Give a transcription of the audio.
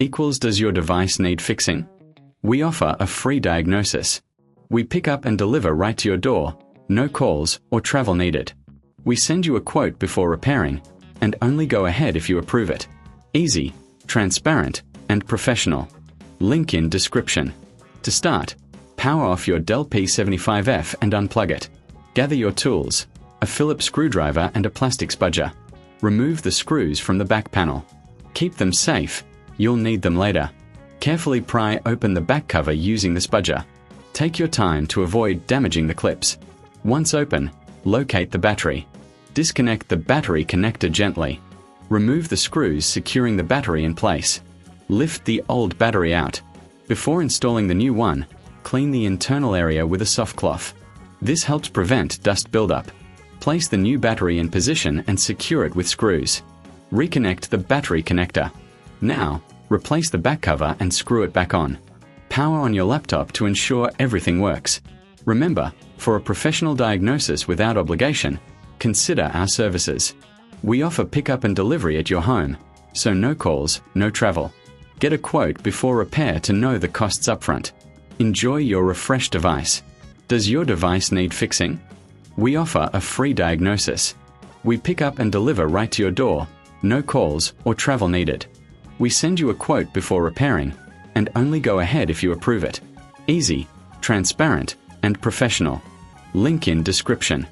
equals does your device need fixing? We offer a free diagnosis. We pick up and deliver right to your door, no calls or travel needed. We send you a quote before repairing, and only go ahead if you approve it. Easy, transparent, and professional. Link in description. To start, power off your Dell P75F and unplug it. Gather your tools, a Phillips screwdriver and a plastic spudger. Remove the screws from the back panel. Keep them safe, you'll need them later. Carefully pry open the back cover using the spudger. Take your time to avoid damaging the clips. Once open, locate the battery. Disconnect the battery connector gently. Remove the screws securing the battery in place. Lift the old battery out. Before installing the new one, clean the internal area with a soft cloth. This helps prevent dust buildup. Place the new battery in position and secure it with screws. Reconnect the battery connector. Now, replace the back cover and screw it back on. Power on your laptop to ensure everything works. Remember, for a professional diagnosis without obligation, consider our services. We offer pickup and delivery at your home, so no calls, no travel. Get a quote before repair to know the costs upfront. Enjoy your refreshed device. Does your device need fixing? We offer a free diagnosis. We pick up and deliver right to your door, no calls or travel needed. We send you a quote before repairing, and only go ahead if you approve it. Easy, transparent, and professional. Link in description.